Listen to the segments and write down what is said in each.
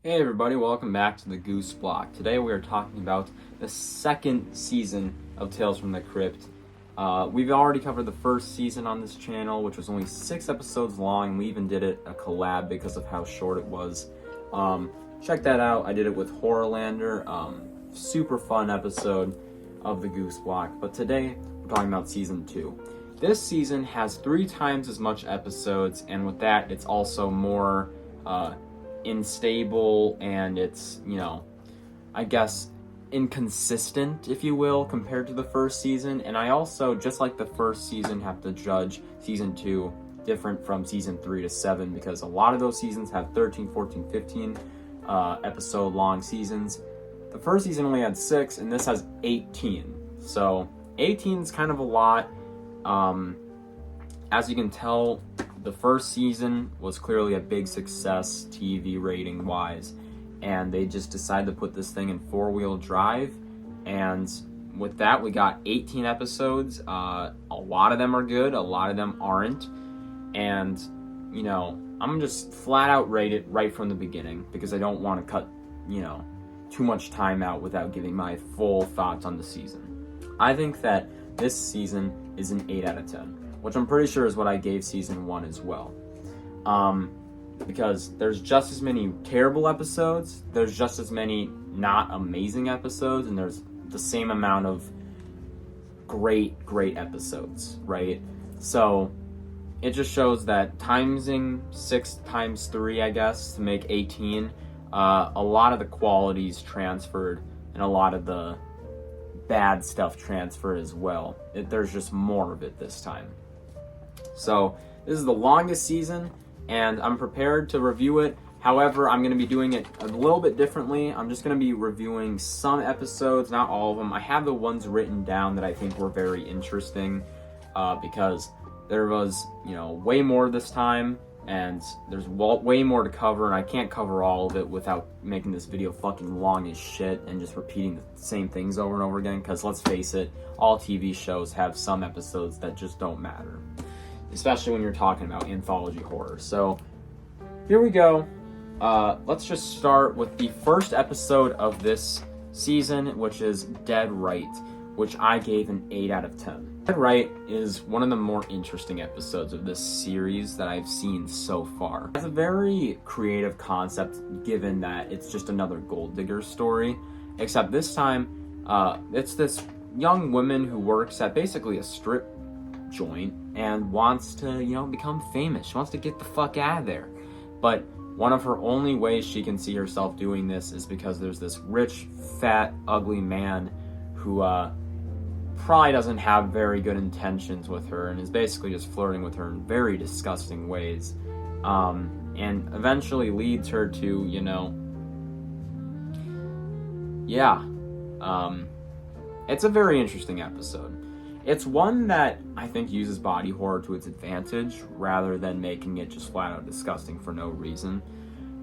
Hey everybody, welcome back to the Gooseblock. Today we are talking about the second season of Tales from the Crypt. We've already covered the first season on this channel, which was only 6 episodes long, and we even did it a collab because of how short it was. Check that out. I did it with Horrorlander. Super fun episode of the Gooseblock. But today we're talking about season 2. This season has 3 times as much episodes, and with that it's also more unstable, and it's, I guess inconsistent, if you will, compared to the first season. And I also, just like the first season, have to judge season 2 different from season 3 to 7, because a lot of those seasons have 13, 14, 15 episode long seasons. The first season only had 6, and this has 18. So 18 is kind of a lot. As you can tell, the first season was clearly a big success TV rating wise, and they just decided to put this thing in 4-wheel drive, and with that we got 18 episodes. A lot of them are good, a lot of them aren't, and I'm just flat out rate it right from the beginning because I don't want to cut too much time out without giving my full thoughts on the season. I think that this season is an 8 out of 10. Which I'm pretty sure is what I gave season 1 as well. Because there's just as many terrible episodes, there's just as many not amazing episodes, and there's the same amount of great episodes, right? So it just shows that timesing 6 times 3, I guess, to make 18, a lot of the qualities transferred, and a lot of the bad stuff transferred as well. There's just more of it this time. So this is the longest season, and I'm prepared to review it. However, I'm going to be doing it a little bit differently. I'm just going to be reviewing some episodes, not all of them. I have the ones written down that I think were very interesting, because there was, way more this time, and there's way more to cover, and I can't cover all of it without making this video fucking long as shit and just repeating the same things over and over again, because let's face it, all TV shows have some episodes that just don't matter. Especially when you're talking about anthology horror. So, here we go. Let's just start with the first episode of this season, which is Dead Right, which I gave an 8 out of 10. Dead Right is one of the more interesting episodes of this series that I've seen so far. It's a very creative concept, given that it's just another gold digger story, except this time, it's this young woman who works at basically a strip joint and wants to, become famous. She wants to get the fuck out of there. But one of her only ways she can see herself doing this is because there's this rich, fat, ugly man who probably doesn't have very good intentions with her and is basically just flirting with her in very disgusting ways. And eventually leads her to, it's a very interesting episode. It's one that I think uses body horror to its advantage rather than making it just flat out disgusting for no reason.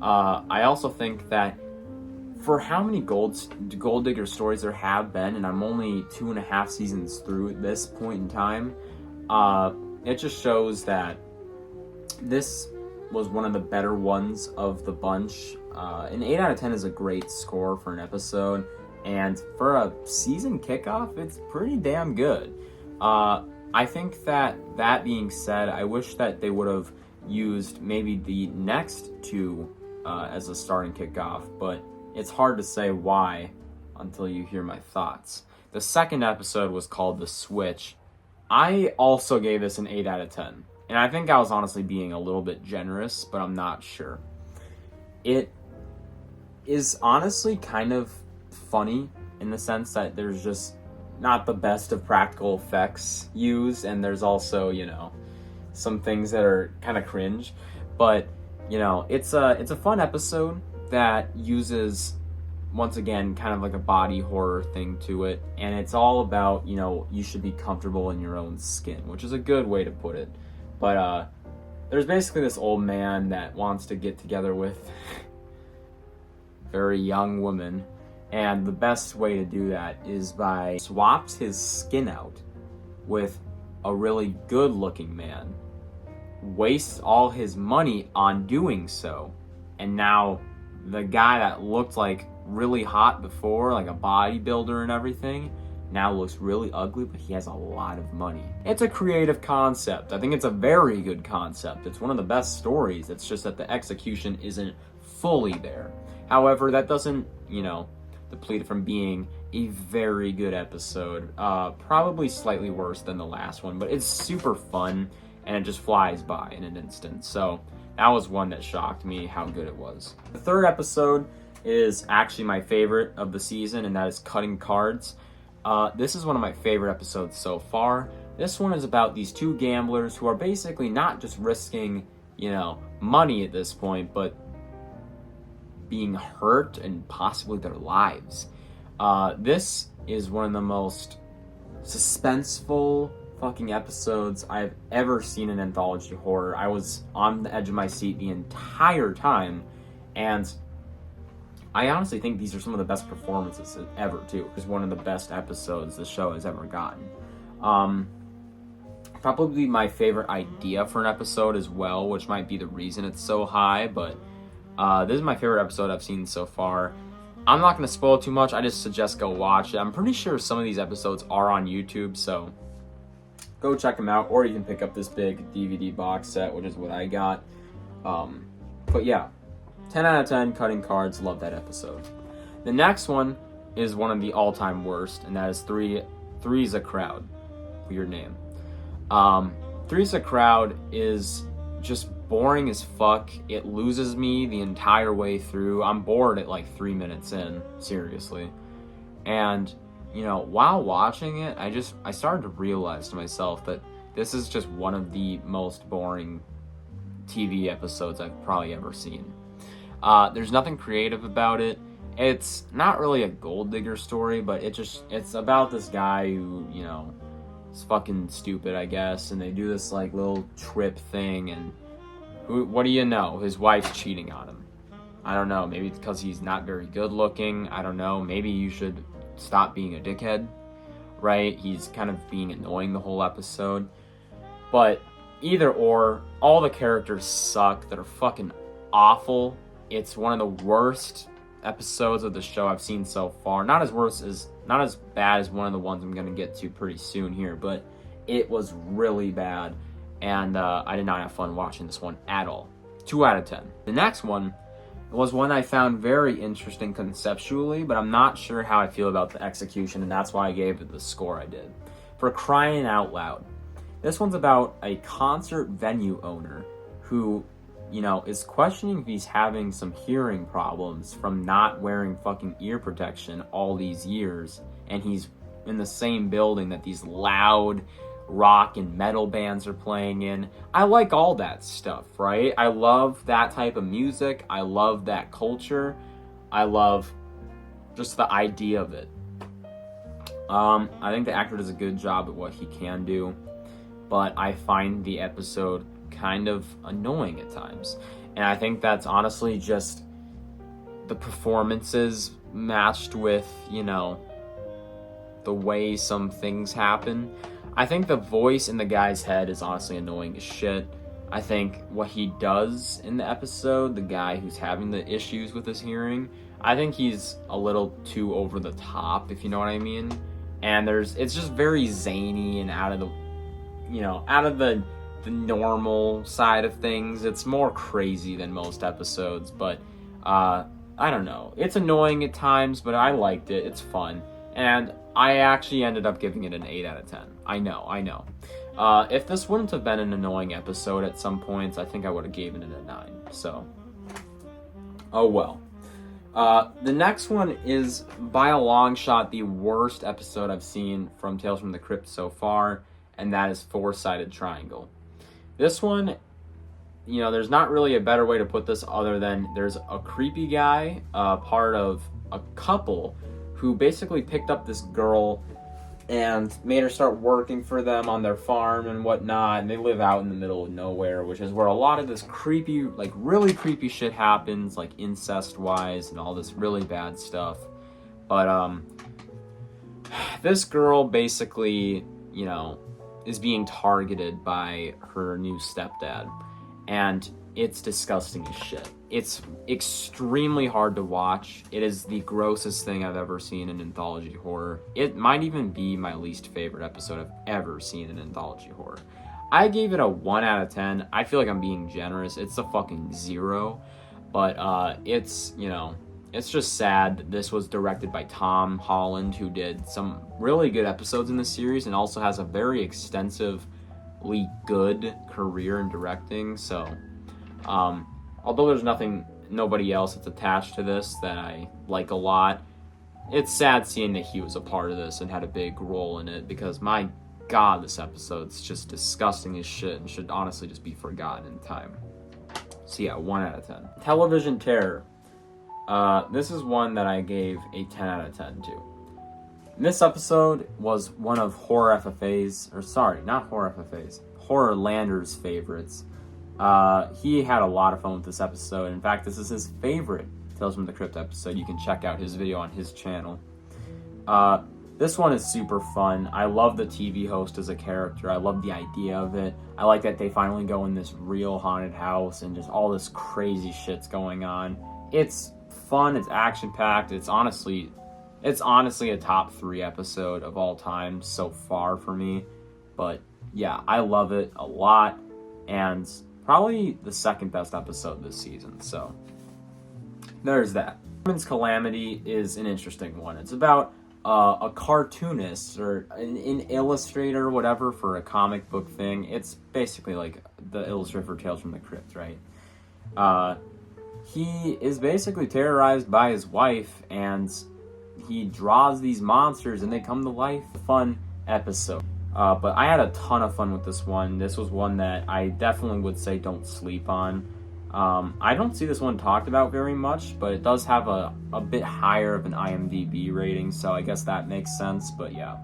I also think that for how many gold digger stories there have been, and I'm only 2.5 seasons through at this point in time, it just shows that this was one of the better ones of the bunch. An 8 out of 10 is a great score for an episode, and for a season kickoff, it's pretty damn good. I think that being said, I wish that they would have used maybe the next 2 as a starting kickoff, but it's hard to say why until you hear my thoughts. The second episode was called The Switch. I also gave this an 8 out of 10, and I think I was honestly being a little bit generous, but I'm not sure. It is honestly kind of funny in the sense that there's just not the best of practical effects used, and there's also, some things that are kind of cringe, but, it's a fun episode that uses, once again, kind of like a body horror thing to it, and it's all about, you should be comfortable in your own skin, which is a good way to put it. But, there's basically this old man that wants to get together with a very young woman, and the best way to do that is by swaps his skin out with a really good looking man, wastes all his money on doing so, and now the guy that looked like really hot before, like a bodybuilder and everything, now looks really ugly, but he has a lot of money. It's a creative concept. I think it's a very good concept. It's one of the best stories. It's just that the execution isn't fully there. However, that doesn't, deplete it from being a very good episode. Probably slightly worse than the last one, but it's super fun and it just flies by in an instant. So that was one that shocked me how good it was. The third episode is actually my favorite of the season, and that is Cutting Cards. This is one of my favorite episodes so far. This one is about these two gamblers who are basically not just risking, money at this point, but being hurt and possibly their lives. This is one of the most suspenseful fucking episodes I've ever seen in anthology horror. I was on the edge of my seat the entire time, and I honestly think these are some of the best performances ever, too. It's one of the best episodes the show has ever gotten. Probably my favorite idea for an episode as well, which might be the reason it's so high, but this is my favorite episode I've seen so far. I'm not going to spoil too much. I just suggest go watch it. I'm pretty sure some of these episodes are on YouTube, so go check them out, or you can pick up this big DVD box set, which is what I got. But yeah, 10 out of 10, Cutting Cards, love that episode. The next one is one of the all-time worst, and that is Three's a Crowd. Weird name. Three's a Crowd is just boring as fuck. It loses me the entire way through. I'm bored at like 3 minutes in, seriously. And while watching it, I started to realize to myself that this is just one of the most boring TV episodes I've probably ever seen. There's nothing creative about it. It's not really a gold digger story, but it's about this guy who, is fucking stupid, I guess, and they do this like little trip thing, and what do you know? His wife's cheating on him. I don't know, maybe it's because he's not very good looking. I don't know, maybe you should stop being a dickhead, right? He's kind of being annoying the whole episode. But either or, all the characters suck. They're fucking awful. It's one of the worst episodes of the show I've seen so far. Not as bad as one of the ones I'm going to get to pretty soon here, but it was really bad. And I did not have fun watching this one at all. 2 out of 10. The next one was one I found very interesting conceptually, but I'm not sure how I feel about the execution, and that's why I gave it the score I did. For Crying Out Loud. This one's about a concert venue owner who, is questioning if he's having some hearing problems from not wearing fucking ear protection all these years, and he's in the same building that these loud rock and metal bands are playing in. I like all that stuff, right? I love that type of music. I love that culture. I love just the idea of it. I think the actor does a good job at what he can do, but I find the episode kind of annoying at times. And I think that's honestly just the performances matched with, the way some things happen. I think the voice in the guy's head is honestly annoying as shit. I think what he does in the episode, the guy who's having the issues with his hearing, I think he's a little too over the top, if you know what I mean. And it's just very zany and out of the normal side of things. It's more crazy than most episodes, but I don't know. It's annoying at times, but I liked it. It's fun. And I actually ended up giving it an 8 out of 10. I know. If this wouldn't have been an annoying episode at some points, I think I would have given it a 9. So, oh well. The next one is, by a long shot, the worst episode I've seen from Tales from the Crypt so far, and that is Four-Sided Triangle. This one, there's not really a better way to put this other than there's a creepy guy, part of a couple, who basically picked up this girl and made her start working for them on their farm and whatnot, and they live out in the middle of nowhere, which is where a lot of this creepy, like really creepy shit happens, like incest-wise and all this really bad stuff. But, this girl basically, is being targeted by her new stepdad. And it's disgusting as shit. It's extremely hard to watch. It is the grossest thing I've ever seen in anthology horror. It might even be my least favorite episode I've ever seen in anthology horror. I gave it a 1 out of 10. I feel like I'm being generous. It's a fucking 0. But it's, you know, it's just sad that this was directed by Tom Holland, who did some really good episodes in the series and also has a very extensively good career in directing. So, although there's nobody else that's attached to this that I like a lot, it's sad seeing that he was a part of this and had a big role in it, because my God, this episode's just disgusting as shit and should honestly just be forgotten in time. So yeah, 1 out of 10. Television terror. This is one that I gave a 10 out of 10 to. This episode was one of Horror FFA's, or sorry, not Horror FFA's, Horror Lander's favorites. He had a lot of fun with this episode. In fact, this is his favorite Tales from the Crypt episode. You can check out his video on his channel. This one is super fun. I love the TV host as a character. I love the idea of it. I like that they finally go in this real haunted house and just all this crazy shit's going on. It's fun. It's action-packed. It's honestly a top 3 episode of all time so far for me. But yeah, I love it a lot. And probably the second best episode this season. So there's that. Woman's Calamity is an interesting one. It's about a cartoonist or an illustrator, whatever, for a comic book thing. It's basically like the illustrator for Tales from the Crypt, right? He is basically terrorized by his wife, and he draws these monsters, and they come to life. Fun episode. But I had a ton of fun with this one. This was one that I definitely would say don't sleep on. I don't see this one talked about very much, but it does have a bit higher of an IMDb rating, so I guess that makes sense, but yeah.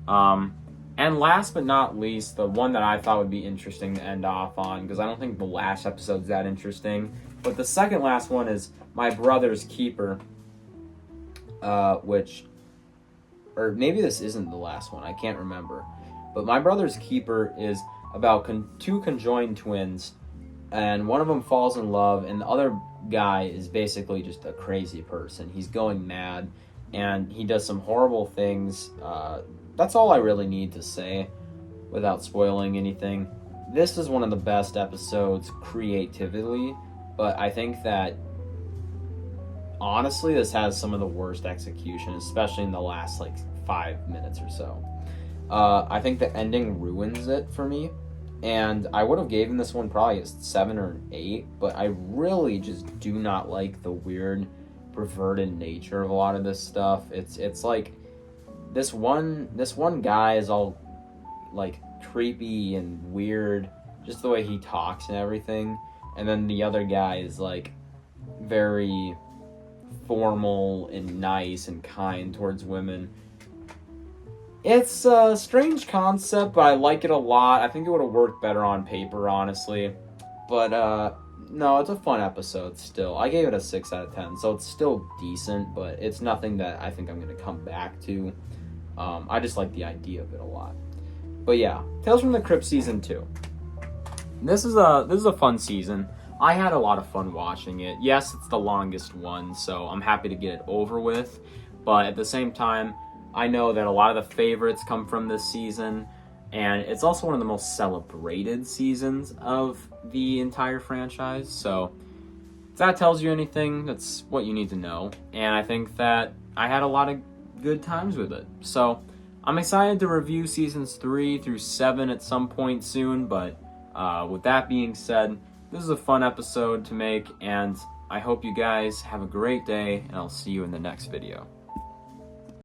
And last but not least, the one that I thought would be interesting to end off on, because I don't think the last episode's that interesting, but the second last one is My Brother's Keeper, or maybe this isn't the last one, I can't remember. But My Brother's Keeper is about two conjoined twins, and one of them falls in love, and the other guy is basically just a crazy person. He's going mad, and he does some horrible things. That's all I really need to say without spoiling anything. This is one of the best episodes creatively, but I think that honestly this has some of the worst execution, especially in the last 5 minutes or so. I think the ending ruins it for me. And I would have given this one probably a 7 or an 8, but I really just do not like the weird, perverted nature of a lot of this stuff. It's like this one guy is all creepy and weird, just the way he talks and everything, and then the other guy is very formal and nice and kind towards women. It's a strange concept, but I like it a lot. I think it would have worked better on paper, honestly. But, no, it's a fun episode still. I gave it a 6 out of 10, so it's still decent, but it's nothing that I think I'm going to come back to. I just like the idea of it a lot. But yeah, Tales from the Crypt Season 2. This is a fun season. I had a lot of fun watching it. Yes, it's the longest one, so I'm happy to get it over with. But at the same time, I know that a lot of the favorites come from this season, and it's also one of the most celebrated seasons of the entire franchise, so if that tells you anything, that's what you need to know, and I think that I had a lot of good times with it. So I'm excited to review seasons 3 through 7 at some point soon, but with that being said, this is a fun episode to make, and I hope you guys have a great day, and I'll see you in the next video.